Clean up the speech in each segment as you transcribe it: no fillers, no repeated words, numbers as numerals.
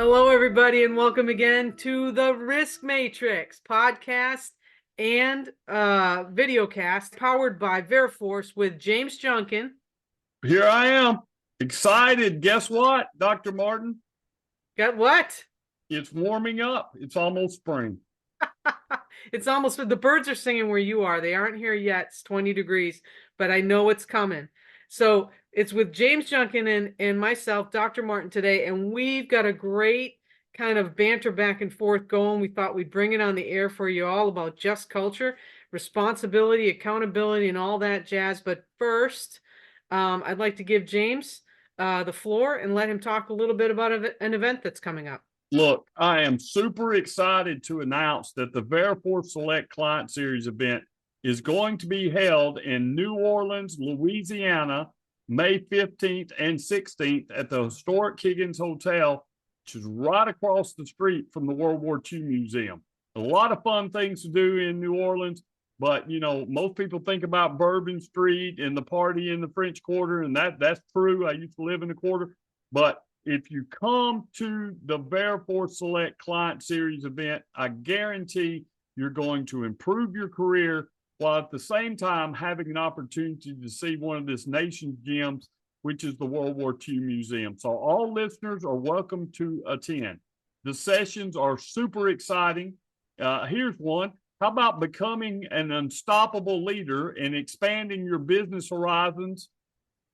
Hello, everybody, and welcome again to the Risk Matrix podcast and videocast powered by Veriforce with James Junkin. Here I am, excited. Guess what, Dr. Martin? Got what? It's warming up. It's almost spring. It's almost, the birds are singing where you are. They aren't here yet. It's 20 degrees, but I know it's coming. So it's with James Junkin and myself, Dr. Martin, today, and we've got a great kind of banter back and forth going. We thought we'd bring it on the air for you all about just culture, responsibility, accountability, and all that jazz. But first, I'd like to give James the floor and let him talk a little bit about an event that's coming up. Look, I am super excited to announce that the Veriforce Select Client Series event is going to be held in New Orleans, Louisiana, May 15th and 16th at the historic Higgins Hotel, which is right across the street from the World War II Museum. A lot of fun things to do in New Orleans, but you know, most people think about Bourbon Street and the party in the French Quarter, and that's true. I used to live in the Quarter, but if you come to the Veriforce Select Client Series event, I guarantee you're going to improve your career while at the same time having an opportunity to see one of this nation's gems, which is the World War II Museum. So all listeners are welcome to attend. The sessions are super exciting. Here's one. How about becoming an unstoppable leader and expanding your business horizons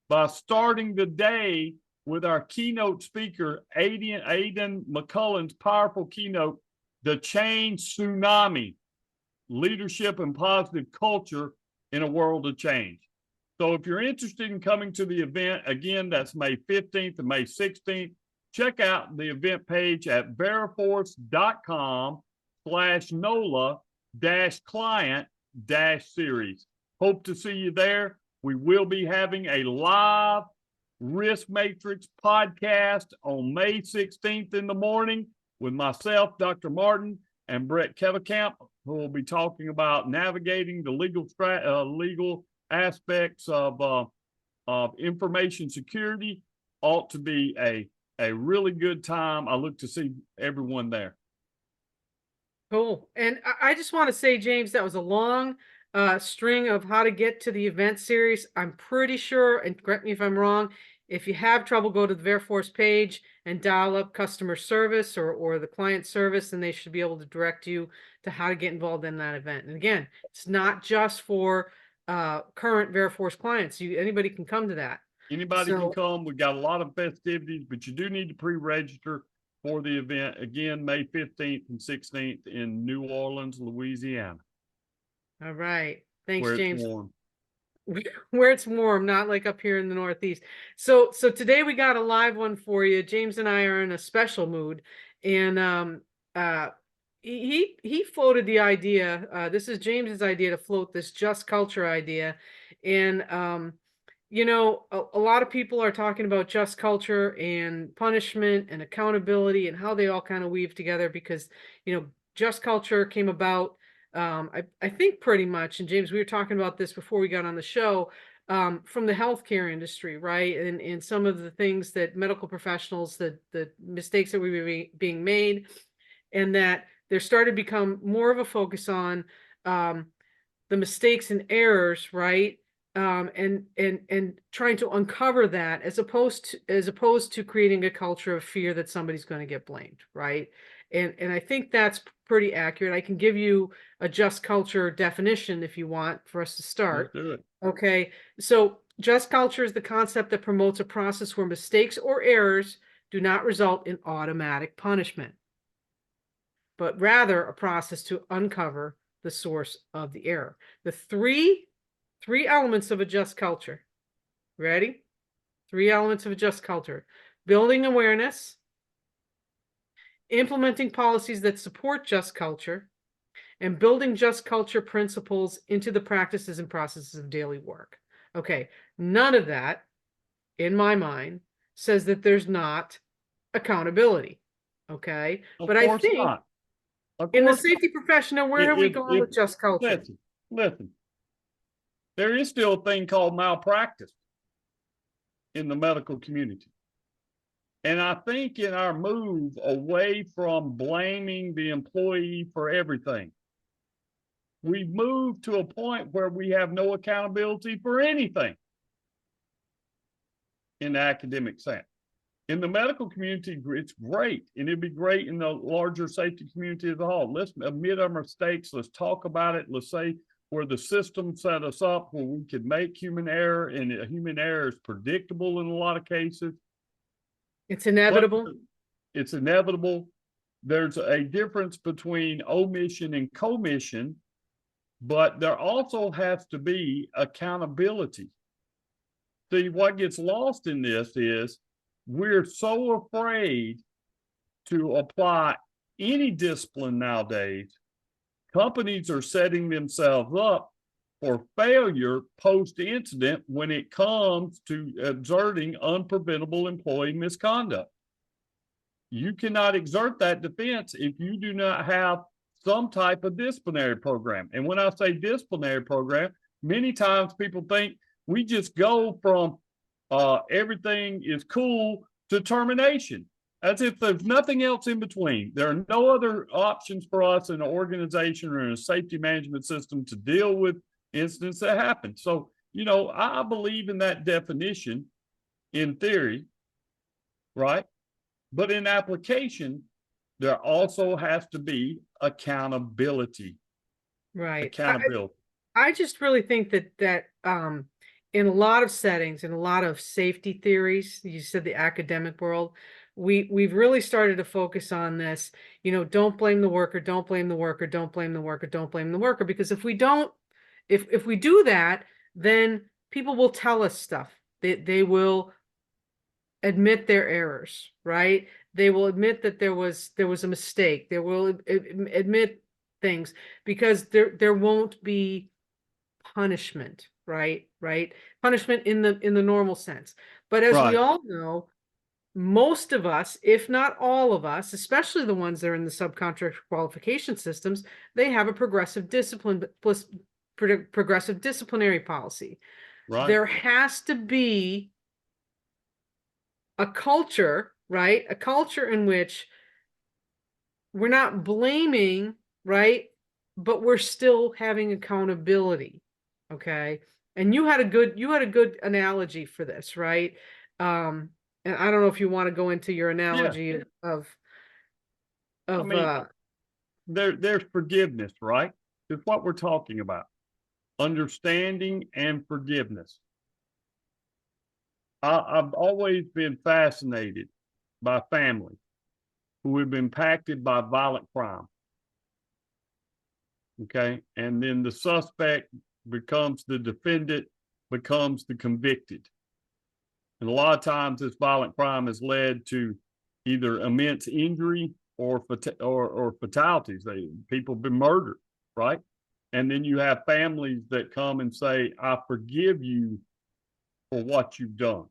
by starting the day with our keynote speaker, Aidan McCullen's powerful keynote, The Change Tsunami, Leadership and Positive Culture in a World of Change. So if you're interested in coming to the event, again, that's May 15th and May 16th. Check out the event page at veriforce.com/NOLA-client-series. Hope to see you there. We will be having a live Risk Matrix podcast on May 16th in the morning with myself, Dr. Martin, and Brett Kevekamp, who will be talking about navigating the legal aspects of information security. Ought to be a really good time. I look to see everyone there. Cool. And I just want to say, James, that was a long string of how to get to the event series. I'm pretty sure, and correct me if I'm wrong, if you have trouble, go to the Veriforce page and dial up customer service or the client service, and they should be able to direct you to how to get involved in that event. And again, it's not just for current Veriforce clients. Anybody can come to that. Anybody can come. We've got a lot of festivities, but you do need to pre-register for the event. Again, May 15th and 16th in New Orleans, Louisiana. All right. Thanks, where James. It's warm. Where it's warm, not like up here in the Northeast. So today we got a live one for you. James and I are in a special mood, and he floated the idea. This is James's idea to float this just culture idea, and you know, a lot of people are talking about just culture and punishment and accountability and how they all kind of weave together because, you know, just culture came about, I think pretty much, and James, we were talking about this before we got on the show, from the healthcare industry, right? And some of the things that medical professionals, the mistakes that were being made, and that there started to become more of a focus on the mistakes and errors, right? And trying to uncover that as opposed to creating a culture of fear that somebody's going to get blamed, right? And I think that's pretty accurate. I can give you a just culture definition if you want for us to start. Let's do it. Okay, so just culture is the concept that promotes a process where mistakes or errors do not result in automatic punishment, but rather a process to uncover the source of the error. The three elements of a just culture. Ready? 3 elements of a just culture: building awareness, implementing policies that support just culture, and building just culture principles into the practices and processes of daily work. Okay, none of that, in my mind, says that there's not accountability. Okay, but I think in the safety professional, where are we going with just culture? Listen. There is still a thing called malpractice in the medical community. And I think in our move away from blaming the employee for everything, we've moved to a point where we have no accountability for anything in the academic sense. In the medical community, it's great, and it'd be great in the larger safety community as a whole. Let's admit our mistakes. Let's talk about it. Let's say where the system set us up where we could make human error, and human error is predictable in a lot of cases. It's inevitable. It's inevitable. There's a difference between omission and commission, but there also has to be accountability. See, what gets lost in this is we're so afraid to apply any discipline nowadays. Companies are setting themselves up for failure post-incident when it comes to exerting unpreventable employee misconduct. You cannot exert that defense if you do not have some type of disciplinary program. And when I say disciplinary program, many times people think we just go from everything is cool to termination, as if there's nothing else in between. There are no other options for us in an organization or in a safety management system to deal with incidents that happen. So, I believe in that definition in theory, right? But in application, there also has to be accountability. Right. Accountability. I just really think that in a lot of settings, in a lot of safety theories, you said the academic world, we've really started to focus on this, don't blame the worker, don't blame the worker, don't blame the worker, don't blame the worker. Because if we don't, if we do that, then people will tell us stuff. They will admit their errors, right? They will admit that there was a mistake. They will admit things, because there won't be punishment, right? Punishment in the normal sense. But as we all know, most of us, if not all of us, especially the ones that are in the subcontract qualification systems, they have a progressive disciplinary policy. Right. There has to be a culture, right? A culture in which we're not blaming, right? But we're still having accountability. Okay. And you had a good analogy for this, right? And I don't know if you want to go into your analogy of there's forgiveness, right? It's what we're talking about. Understanding and forgiveness. I've always been fascinated by families who have been impacted by violent crime. Okay. And then the suspect becomes the defendant, becomes the convicted. And a lot of times this violent crime has led to either immense injury or fatalities. People have been murdered, right? And then you have families that come and say, I forgive you for what you've done.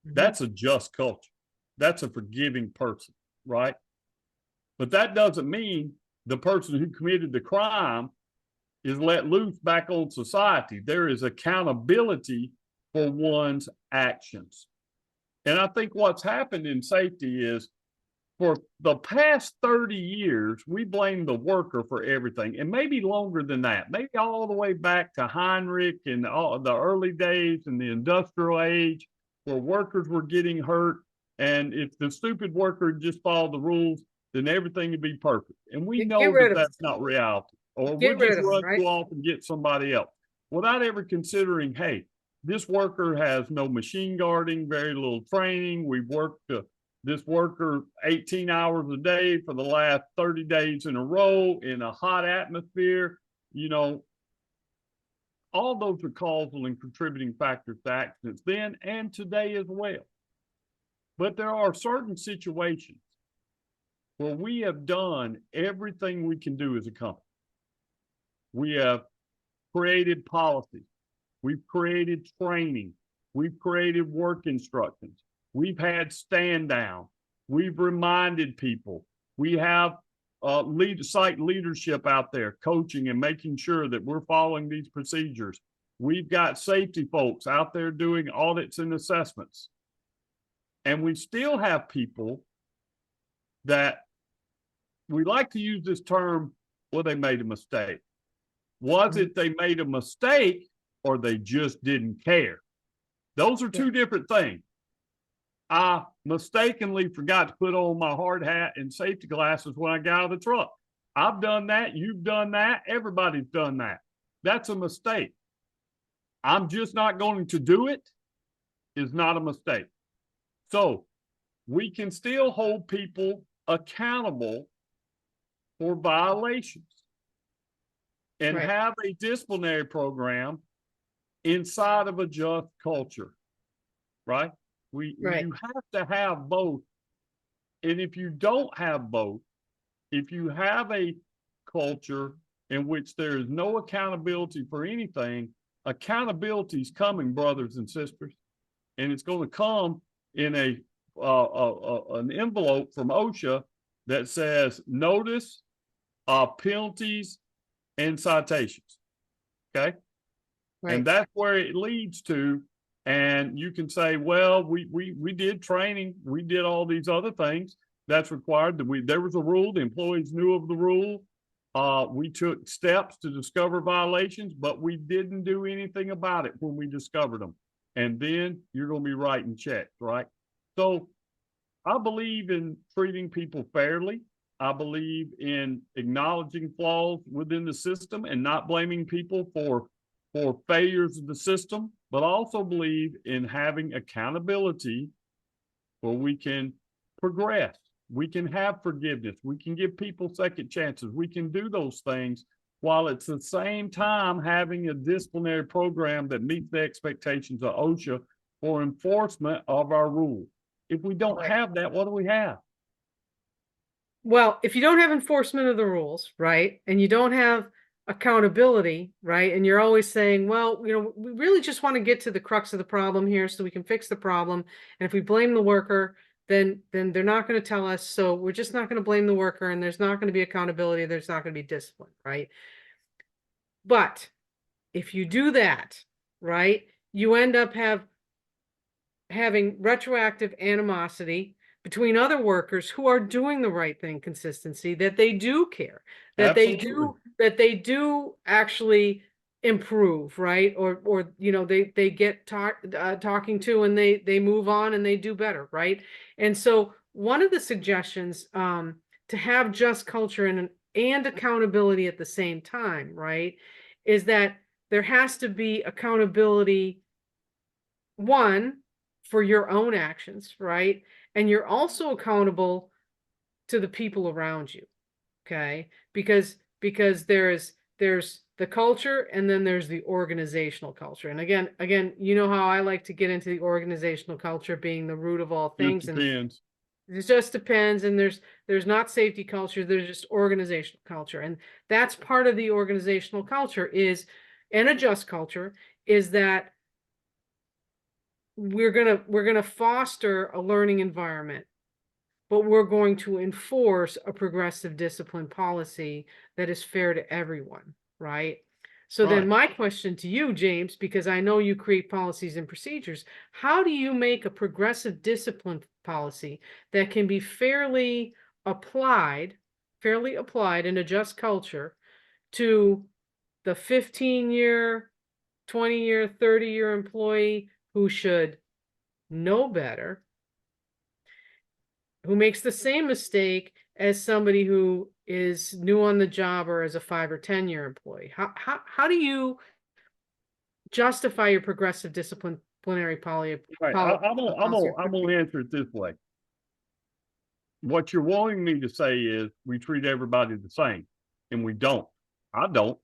That's a just culture. That's a forgiving person, right? But that doesn't mean the person who committed the crime is let loose back on society. There is accountability for one's actions. And I think what's happened in safety is for the past 30 years, we blame the worker for everything, and maybe longer than that, maybe all the way back to Heinrich and all the early days in the industrial age, where workers were getting hurt. And if the stupid worker just followed the rules, then everything would be perfect. And we know that that's not reality. Or we'll just run you off and get somebody else without ever considering, hey, this worker has no machine guarding, very little training. We've worked this worker 18 hours a day for the last 30 days in a row in a hot atmosphere. All those are causal and contributing factors to accidents then and today as well. But there are certain situations where we have done everything we can do as a company. We have created policies. We've created training. We've created work instructions. We've had stand down. We've reminded people. We have site leadership out there coaching and making sure that we're following these procedures. We've got safety folks out there doing audits and assessments. And we still have people that we like to use this term, well, they made a mistake. Was it they made a mistake or they just didn't care? Those are two different things. I mistakenly forgot to put on my hard hat and safety glasses when I got out of the truck. I've done that. You've done that. Everybody's done that. That's a mistake. I'm just not going to do it is not a mistake. So we can still hold people accountable for violations and have a disciplinary program inside of a just culture, right? You have to have both. And if you don't have both, if you have a culture in which there is no accountability for anything, accountability is coming, brothers and sisters, and it's going to come in an envelope from OSHA that says notice, penalties, and citations. Okay. And that's where it leads to. And you can say, well, we did training, we did all these other things that's required. There was a rule, the employees knew of the rule. We took steps to discover violations, but we didn't do anything about it when we discovered them. And then you're going to be writing checks, right? So I believe in treating people fairly. I believe in acknowledging flaws within the system and not blaming people for failures of the system, but also believe in having accountability where we can progress. We can have forgiveness. We can give people second chances. We can do those things while at the same time having a disciplinary program that meets the expectations of OSHA for enforcement of our rules. If we don't have that, what do we have? Well, if you don't have enforcement of the rules, right, and you don't have accountability, right, and you're always saying, well, you know, we really just want to get to the crux of the problem here so we can fix the problem. And if we blame the worker, then they're not going to tell us. So we're just not going to blame the worker, and there's not going to be accountability. There's not going to be discipline, right? But if you do that, right, you end up having retroactive animosity between other workers who are doing the right thing, consistency, that they do care, that they do actually improve, right? Or you know, they get talking to, and they move on and they do better, right? And so one of the suggestions to have just culture and accountability at the same time, right, is that there has to be accountability, one, for your own actions, right? And you're also accountable to the people around you, okay? Because there's the culture, and then there's the organizational culture. And again, you know how I like to get into the organizational culture being the root of all things. It depends. And it just depends. And there's not safety culture, there's just organizational culture. And that's part of the organizational culture and a just culture is that we're gonna foster a learning environment, but we're going to enforce a progressive discipline policy that is fair to everyone, right? So then my question to you, James, because I know you create policies and procedures, how do you make a progressive discipline policy that can be fairly applied in a just culture to the 15-year, 20-year, 30-year employee who should know better, who makes the same mistake as somebody who is new on the job or as a 5 or 10-year employee? How do you justify your progressive disciplinary policy? Right. I'm gonna answer it this way. What you're wanting me to say is we treat everybody the same, and we don't. I don't.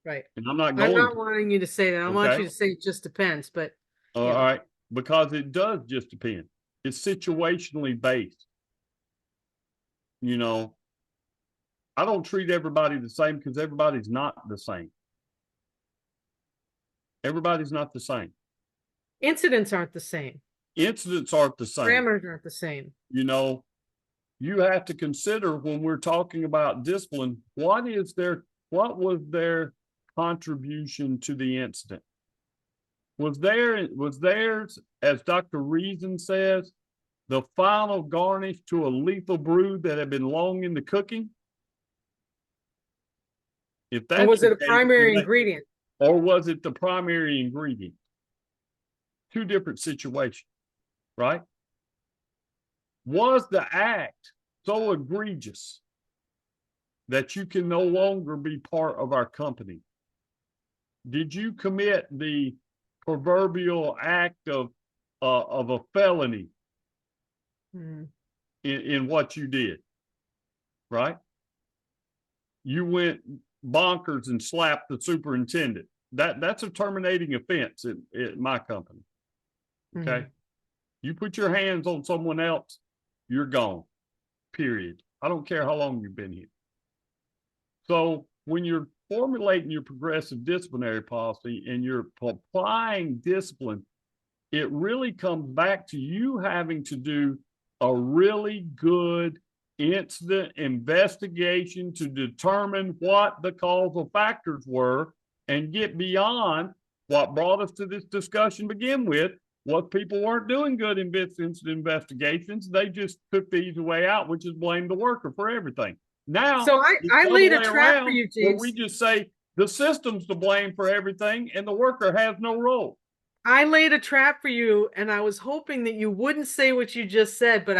Right. And I'm not wanting you to say that. I want you to say it just depends, but all right, because it does just depend. It's situationally based. You know, I don't treat everybody the same because everybody's not the same. Everybody's not the same. Incidents aren't the same. Incidents aren't the same. Parameters aren't the same. You know, you have to consider when we're talking about discipline, what was their contribution to the incident? Was theirs, as Dr. Reason says, the final garnish to a lethal brew that had been long in the cooking? If Or that's was the it a case, then primary ingredient? or was it the primary ingredient? Two different situations, right? Was the act so egregious that you can no longer be part of our company? Did you commit the proverbial act of a felony Hmm. in what you did, right? You went bonkers and slapped the superintendent. That's a terminating offense at my company. Okay. Mhm. You put your hands on someone else, you're gone. Period. I don't care how long you've been here. So when you're formulating your progressive disciplinary policy and you're applying discipline, it really comes back to you having to do a really good incident investigation to determine what the causal factors were and get beyond what brought us to this discussion to begin with. What people weren't doing good in incident investigations, they just took the easy way out, which is blame the worker for everything. Now So it's I the other laid a way trap for around, you, where we James. just say the system's to blame for everything and the worker has no role. I laid a trap for you, and I was hoping that you wouldn't say what you just said, but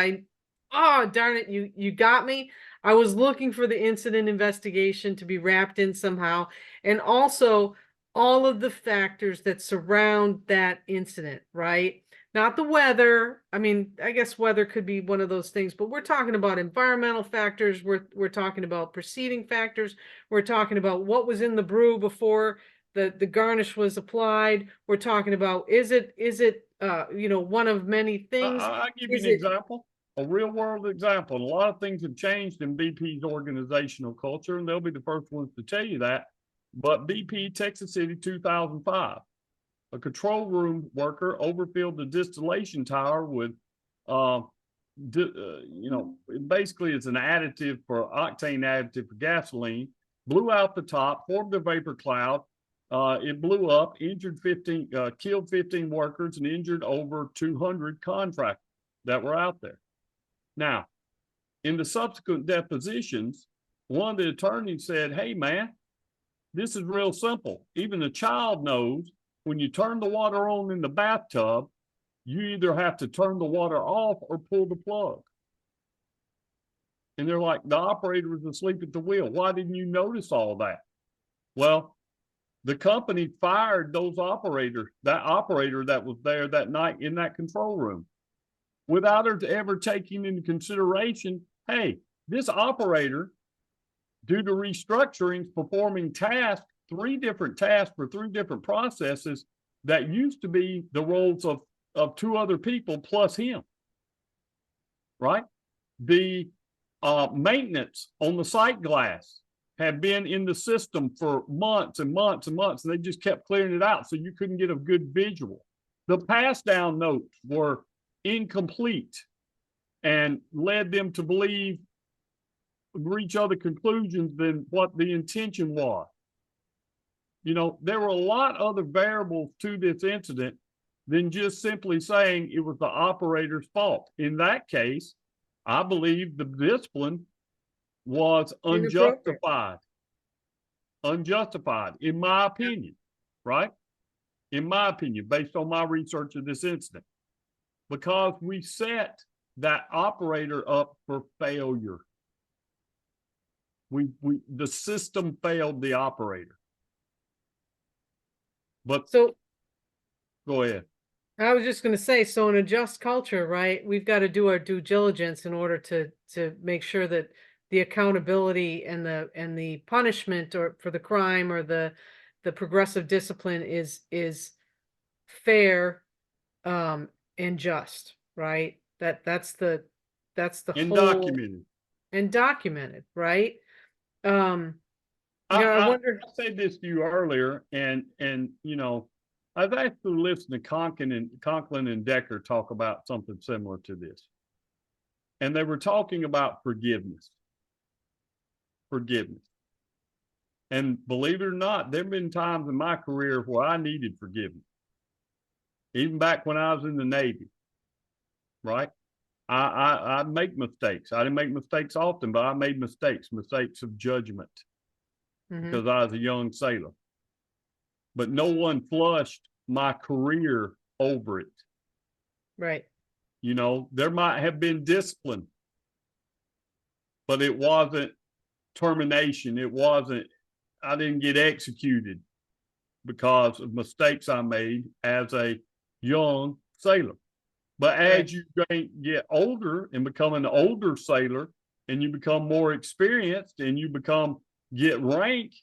oh, darn it, you got me. I was looking for the incident investigation to be wrapped in somehow, and also all of the factors that surround that incident, right? Not the weather. I mean, I guess weather could be one of those things, but we're talking about environmental factors. We're talking about preceding factors. We're talking about what was in the brew before the garnish was applied. We're talking about, is it one of many things? I'll give you Is an it example, a real world example. A lot of things have changed in BP's organizational culture, and they'll be the first ones to tell you that. But BP, Texas City, 2005, a control room worker overfilled the distillation tower with, basically it's an additive for octane additive for gasoline, blew out the top, formed a vapor cloud. It blew up, killed 15 workers and injured over 200 contractors that were out there. Now, in the subsequent depositions, one of the attorneys said, hey, man, this is real simple. Even a child knows when you turn the water on in the bathtub, you either have to turn the water off or pull the plug. And they're like, the operator was asleep at the wheel. Why didn't you notice all that? Well, the company fired that operator that was there that night in that control room without her ever taking into consideration, hey, this operator, due to restructurings, performing tasks, 3 different tasks for 3 different processes that used to be the roles of 2 other people plus him, right? The maintenance on the sight glass had been in the system for months and months and months, and they just kept clearing it out so you couldn't get a good visual. The pass down notes were incomplete and led them to reach other conclusions than what the intention was. There were a lot of other variables to this incident than just simply saying it was the operator's fault. In that case, I believe the discipline was inappropriate? unjustified, in my opinion, right? In my opinion, based on my research of this incident, because we set that operator up for failure. The system failed the operator. But So go ahead. I was just going to say, so in a just culture, right, we've got to do our due diligence in order to make sure that the accountability and the punishment or for the crime or the progressive discipline is fair, and just, right? That's the And whole, documented. and documented, right? I I wonder. said this to you earlier, and I've actually listened to Conklin and Decker talk about something similar to this. And they were talking about forgiveness. Forgiveness. And believe it or not, there have been times in my career where I needed forgiveness. even back when I was in the Navy, right? I make mistakes. I didn't make mistakes often, but I made mistakes of judgment because I was a young sailor. But no one flushed my career over it. Right. You know, there might have been discipline, but it wasn't termination. I didn't get executed because of mistakes I made as a young sailor. But as you get older and become an older sailor, and you become more experienced, and you get rank,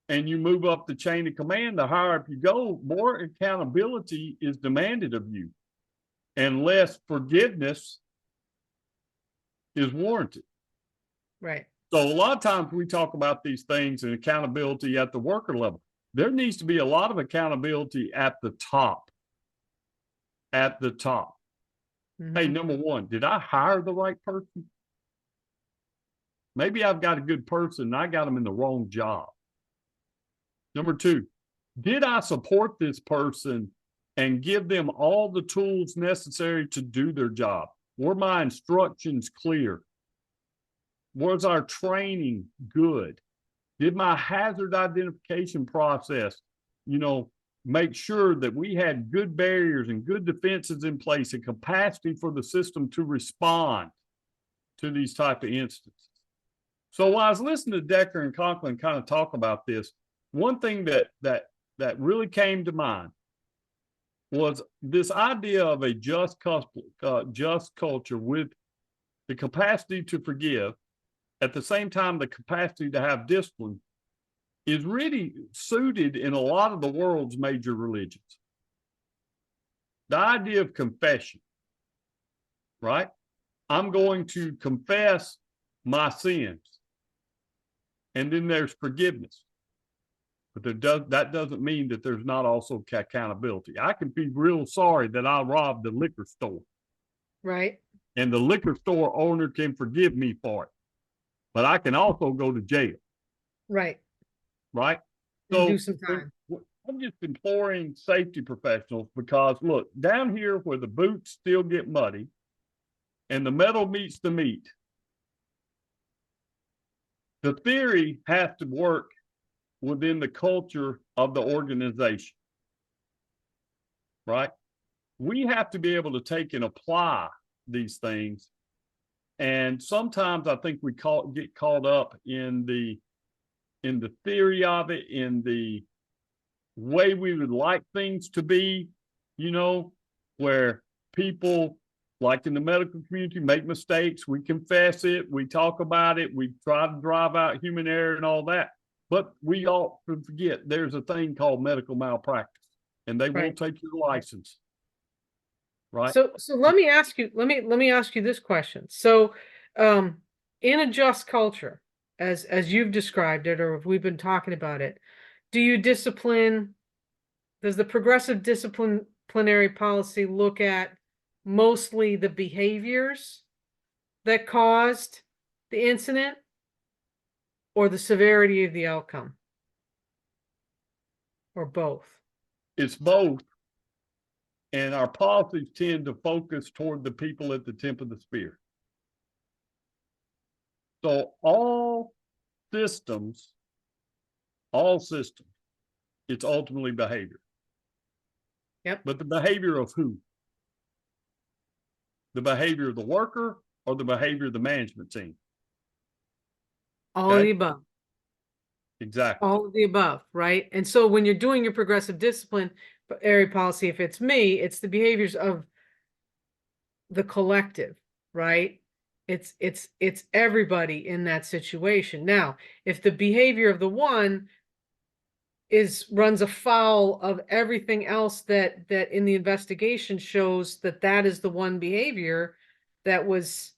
and you move up the chain of command, the higher up you go, more accountability is demanded of you, and less forgiveness is warranted. Right. So a lot of times we talk about these things and accountability at the worker level. There needs to be a lot of accountability at the top. At the top. Hey, number one, did I hire the right person? Maybe I've got a good person and I got them in the wrong job. Number two, did I support this person and give them all the tools necessary to do their job? Were my instructions clear? Was our training good? Did my hazard identification process, make sure that we had good barriers and good defenses in place and capacity for the system to respond to these type of instances? So while I was listening to Decker and Conklin kind of talk about this, one thing that really came to mind was this idea of a just culture with the capacity to forgive, at the same time the capacity to have discipline, is really suited in a lot of the world's major religions. The idea of confession, right? I'm going to confess my sins, and then there's forgiveness. But that doesn't mean that there's not also accountability. I can be real sorry that I robbed the liquor store. Right. And the liquor store owner can forgive me for it. But I can also go to jail. Right. Right? And do some time. I'm just imploring safety professionals, because look, down here where the boots still get muddy and the metal meets the meat, the theory has to work within the culture of the organization, right? We have to be able to take and apply these things. And sometimes I think we get caught up in the theory of it, in the way we would like things to be, where people, like in the medical community, make mistakes. We confess it. We talk about it. We try to drive out human error and all that. But we often forget there's a thing called medical malpractice, and they won't take your license. Right. So let me ask you this question. So, in a just culture, as you've described it, or if we've been talking about it, does the progressive disciplinary policy look at mostly the behaviors that caused the incident, or the severity of the outcome, or both? It's both. And our policies tend to focus toward the people at the tip of the spear. So all systems, it's ultimately behavior. Yep. But the behavior of who? The behavior of the worker or the behavior of the management team? All of the above. Exactly. All of the above, right? And so when you're doing your progressive discipline area policy, if it's me, it's the behaviors of the collective, right? It's everybody in that situation. Now, if the behavior of the one runs afoul of everything else that in the investigation shows that is the one behavior that was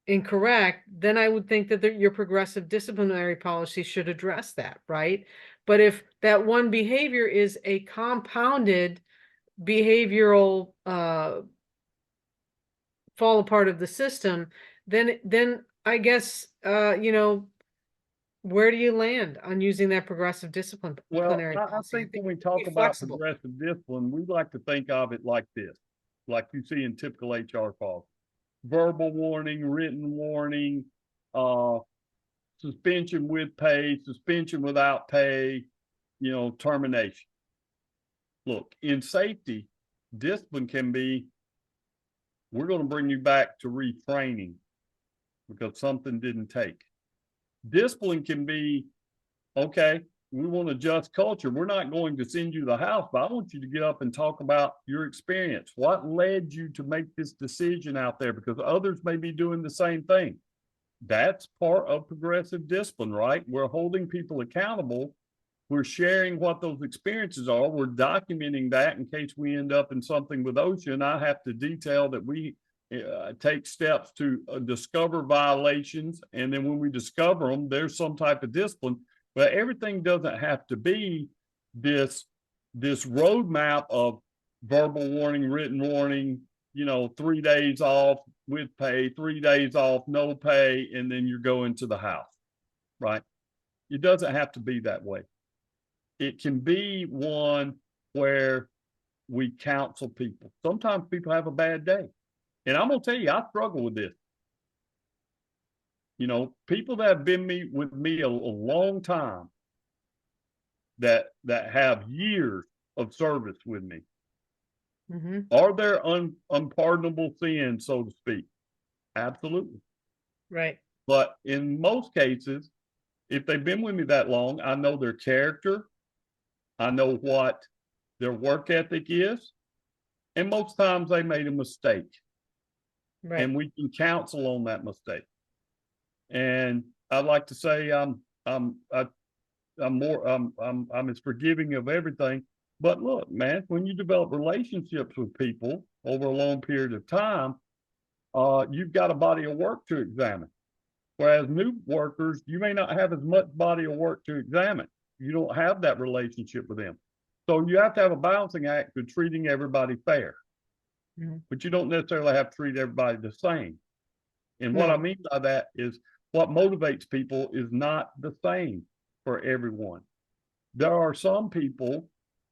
incorrect, then I would think that your progressive disciplinary policy should address that, right? But if that one behavior is a compounded behavioral fall apart of the system, then I guess where do you land on using that progressive Well, disciplinary I policy? think when we Be talk about flexible. progressive discipline, we like to think of it like this, like you see in typical HR calls: verbal warning, written warning, uh, suspension with pay, suspension without pay, termination. Look, in safety, discipline can be, we're going to bring you back to retraining because something didn't take. Discipline can be, okay, we want to adjust culture. We're not going to send you to the house, but I want you to get up and talk about your experience. What led you to make this decision out there? Because others may be doing the same thing. That's part of progressive discipline, right? We're holding people accountable. We're sharing what those experiences are. We're documenting that in case we end up in something with OSHA. And I have to detail that we take steps to discover violations. And then when we discover them, there's some type of discipline. But everything doesn't have to be this roadmap of verbal warning, written warning, 3 days off with pay, 3 days off, no pay, and then you're going to the house, right? It doesn't have to be that way. It can be one where we counsel people. Sometimes people have a bad day. And I'm going to tell you, I struggle with this. People that have been with me a long time, that have years of service with me, are there unpardonable sins, so to speak? Absolutely. Right. But in most cases, if they've been with me that long, I know their character, I know what their work ethic is, and most times they made a mistake. Right. And we can counsel on that mistake. And I'd like to say I'm as forgiving of everything. But look, man, when you develop relationships with people over a long period of time, you've got a body of work to examine. Whereas new workers, you may not have as much body of work to examine. You don't have that relationship with them. So you have to have a balancing act of treating everybody fair. But you don't necessarily have to treat everybody the same. And what I mean by that is what motivates people is not the same for everyone. There are some people,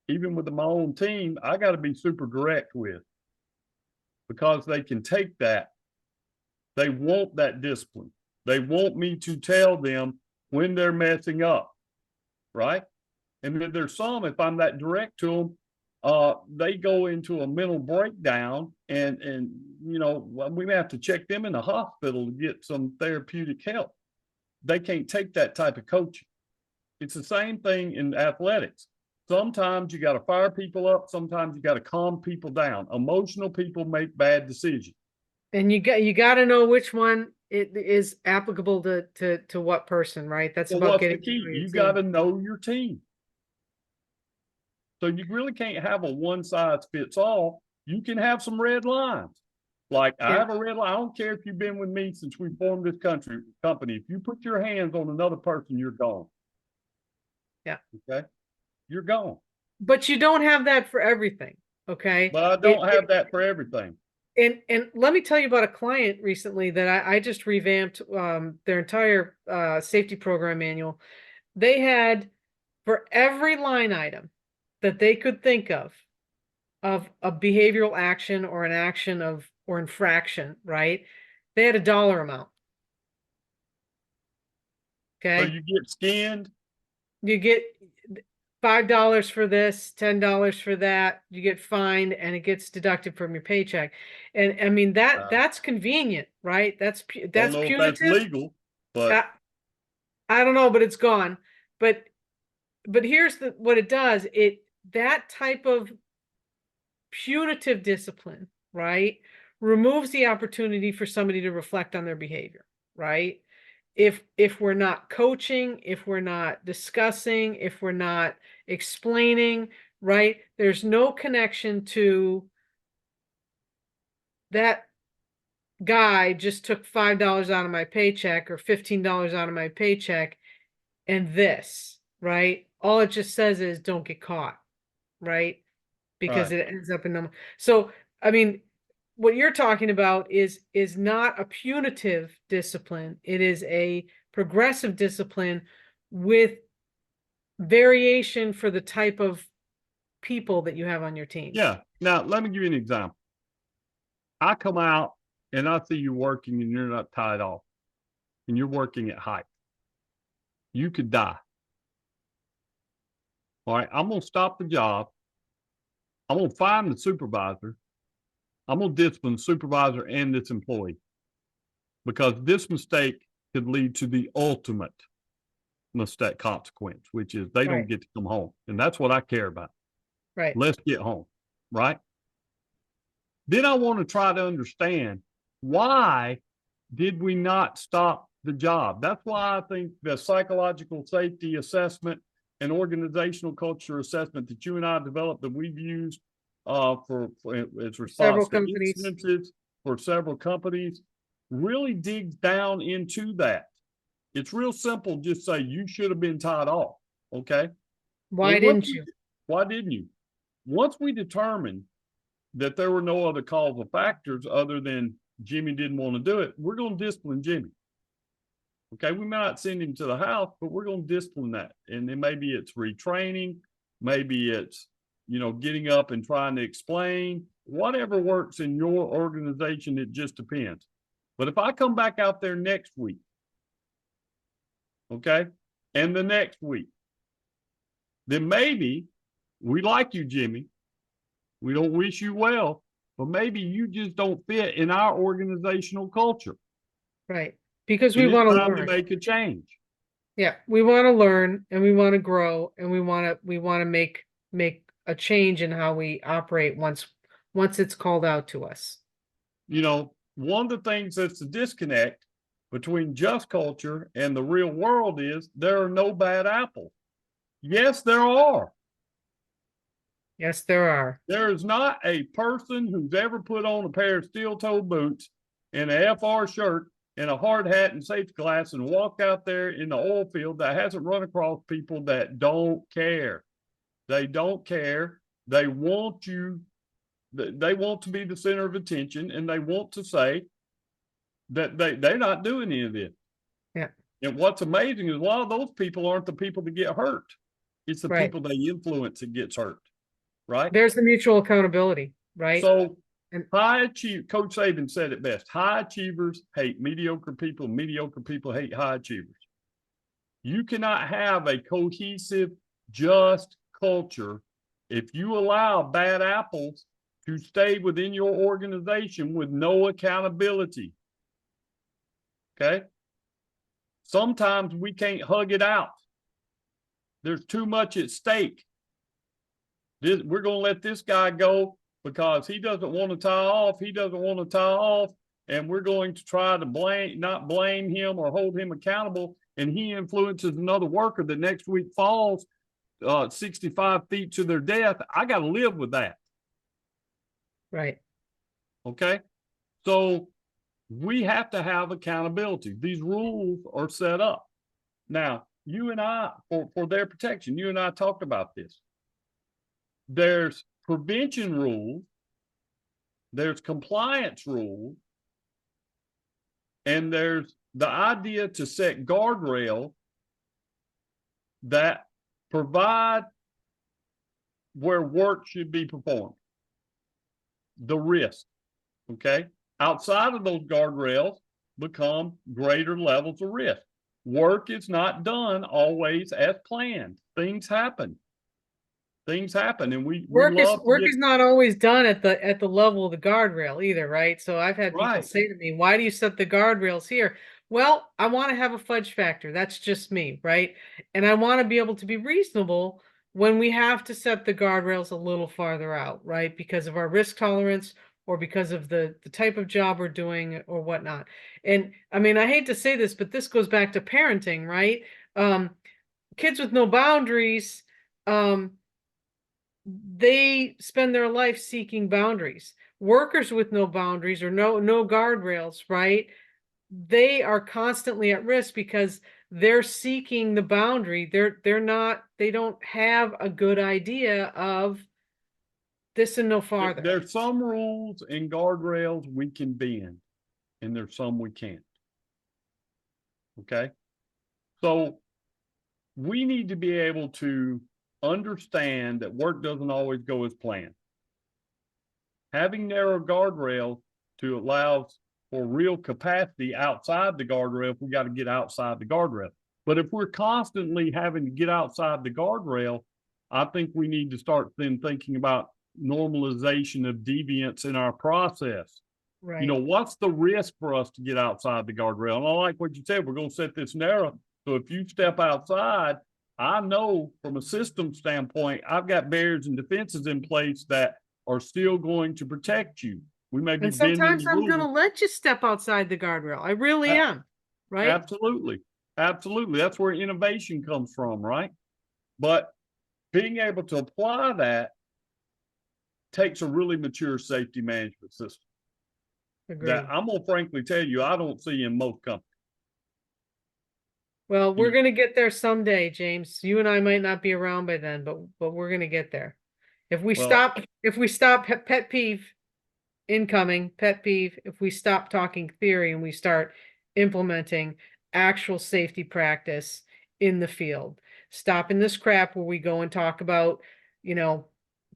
even with my own team, I got to be super direct with, because they can take that. They want that discipline. They want me to tell them when they're messing up, right? And then there's some, if I'm that direct to them, they go into a mental breakdown, and we may have to check them in the hospital to get some therapeutic help. They can't take that type of coaching. It's the same thing in athletics. Sometimes you got to fire people up. Sometimes you got to calm people down. Emotional people make bad decisions. And you got to know which one it is applicable to what person, right? That's Well, about what's the getting key? You got to know your team. So you really can't have a one size fits all. You can have some red lines. Like, I have a red line. I don't care if you've been with me since we formed this company. If you put your hands on another person, you're gone. Yeah. Okay. You're gone. But you don't have that for everything. Okay. But I don't have that for everything. And let me tell you about a client recently that I just revamped their entire safety program manual. They had, for every line item that they could think of a behavioral action or an action or infraction, right? They had a dollar amount. Okay. So you get skinned. You get $5 for this, $10 for that. You get fined, and it gets deducted from your paycheck. And I mean that's convenient, right? That's Don't know if that's punitive. legal, but I don't know, but it's gone. But here's what it does. That type of punitive discipline, right, removes the opportunity for somebody to reflect on their behavior, right? If we're not coaching, if we're not discussing, if we're not explaining, right, there's no connection to that guy just took $5 out of my paycheck or $15 out of my paycheck and this, right? All it just says is don't get caught, right? Because it ends up in them. So, I mean, what you're talking about is not a punitive discipline. It is a progressive discipline with variation for the type of people that you have on your teams. Yeah. Now, let me give you an example. I come out and I see you working and you're not tied off and you're working at height. You could die. All right. I'm going to stop the job. I'm going to find the supervisor. I'm going to discipline the supervisor and this employee because this mistake could lead to the ultimate mistake consequence, which is they don't get to come home. And that's what I care about. Right. Let's get home. Right. Then I want to try to understand why did we not stop the job? That's why I think the psychological safety assessment and organizational culture assessment that you and I developed that we've used for its response to incidents for several companies really digs down into that. It's real simple. Just say you should have been tied off. Okay. Why didn't you? Why didn't you? Once we determined that there were no other causal factors other than Jimmy didn't want to do it, we're going to discipline Jimmy. Okay, we may not send him to the house, but we're going to discipline that. And then maybe it's retraining, maybe it's, getting up and trying to explain, whatever works in your organization, it just depends. But if I come back out there next week, okay, and the next week, then maybe we like you, Jimmy. We don't wish you well, but maybe you just don't fit in our organizational culture. Right. Because we want to learn. To make a change. Yeah, we want to learn and we want to grow and we want to make a change in how we operate once it's called out to us. One of the things that's the disconnect between just culture and the real world is there are no bad apples. Yes, there are. Yes, there are. There is not a person who's ever put on a pair of steel-toe boots and a FR shirt and a hard hat and safety glass and walked out there in the oil field that hasn't run across people that don't care. They don't care. They want you. They want to be the center of attention and they want to say that they're not doing any of this. Yeah. And what's amazing is a lot of those people aren't the people that get hurt. It's the people they influence that gets hurt. Right. There's the mutual accountability, right? So high achievers, Coach Saban said it best. High achievers hate mediocre people. Mediocre people hate high achievers. You cannot have a cohesive, just culture if you allow bad apples to stay within your organization with no accountability. Okay. Sometimes we can't hug it out. There's too much at stake. We're going to let this guy go because he doesn't want to tie off. He doesn't want to tie off. And we're going to try to not blame him or hold him accountable. And he influences another worker that next week falls 65 feet to their death. I got to live with that. Right. Okay. So we have to have accountability. These rules are set up. Now, you and I, for their protection, you and I talked about this. There's prevention rules, there's compliance rules, and there's the idea to set guardrails that provide where work should be performed. The risk, okay? Outside of those guardrails become greater levels of risk. Work is not done always as planned. Things happen. And work is not always done at the level of the guardrail either, right? So I've had people say to me, why do you set the guardrails here? Well, I want to have a fudge factor. That's just me, right? And I want to be able to be reasonable when we have to set the guardrails a little farther out, right? Because of our risk tolerance or because of the type of job we're doing or whatnot. And I mean, I hate to say this, but this goes back to parenting, right? Kids with no boundaries, they spend their life seeking boundaries. Workers with no boundaries or no guardrails, right? They are constantly at risk because they're seeking the boundary. They don't have a good idea of this and no farther. There's some rules and guardrails we can bend, and there's some we can't. Okay. So we need to be able to understand that work doesn't always go as planned. Having narrow guardrails to allow for real capacity outside the guardrail, if we got to get outside the guardrail. But if we're constantly having to get outside the guardrail, I think we need to start then thinking about normalization of deviance in our process. Right. You know, what's the risk for us to get outside the guardrail? And I like what you said, we're going to set this narrow. So if you step outside, I know from a system standpoint, I've got barriers and defenses in place that are still going to protect you. We may be And bending sometimes the I'm going to rules. let you step outside the guardrail. I really am. Right. Absolutely. Absolutely. That's where innovation comes from, right? But being able to apply that takes a really mature safety management system Agreed. that I'm going to frankly tell you, I don't see in most companies. Well, we're going to get there someday, James. You and I might not be around by then, but we're going to get there. If we stop pet peeve incoming, pet peeve, if we stop talking theory and we start implementing actual safety practice in the field, stopping this crap where we go and talk about, you know,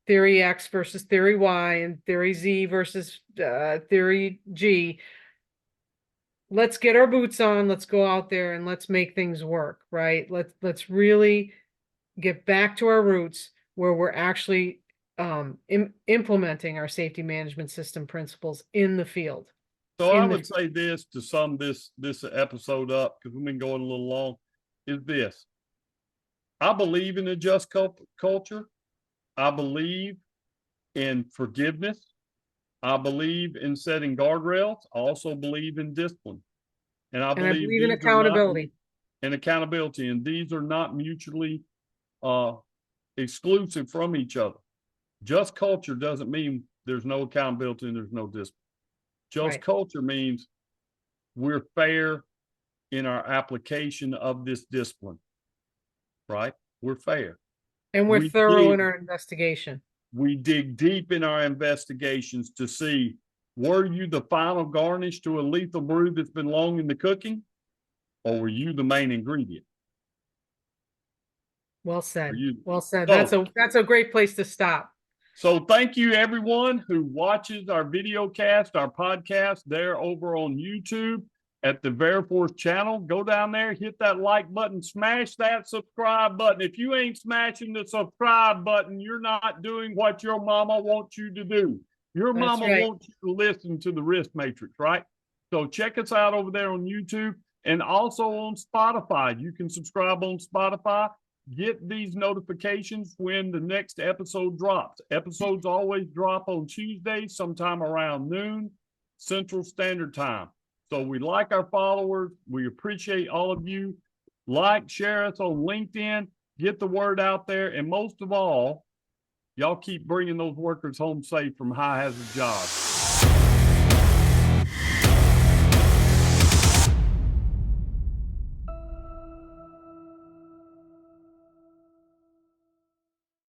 theory X versus theory Y and theory Z versus theory G. Let's get our boots on, let's go out there and let's make things work, right? Let's really get back to our roots where we're actually implementing our safety management system principles in the field. So I would say this to sum this episode up, because we've been going a little long, is this. I believe in a just culture. I believe in forgiveness. I believe in setting guardrails. I also believe in discipline. And I believe in accountability. Accountability. And these are not mutually exclusive from each other. Just culture doesn't mean there's no accountability and there's no discipline. Just culture means we're fair in our application of this discipline, right? We're fair. And we're thorough in our investigation. We dig deep in our investigations to see, were you the final garnish to a lethal brew that's been long in the cooking? Or were you the main ingredient? Well said. Well said. That's a great place to stop. So thank you everyone who watches our video cast, our podcast there over on YouTube at the Veriforce channel. Go down there, hit that like button, smash that subscribe button. If you ain't smashing the subscribe button, you're not doing what your mama wants you to do. Your mama wants you to listen to the risk matrix, right? So check us out over there on YouTube and also on Spotify. You can subscribe on Spotify. Get these notifications when the next episode drops. Episodes always drop on Tuesdays, sometime around noon, Central Standard Time. So we like our followers. We appreciate all of you. Like, share us on LinkedIn, get the word out there. And most of all, y'all keep bringing those workers home safe from high hazard jobs.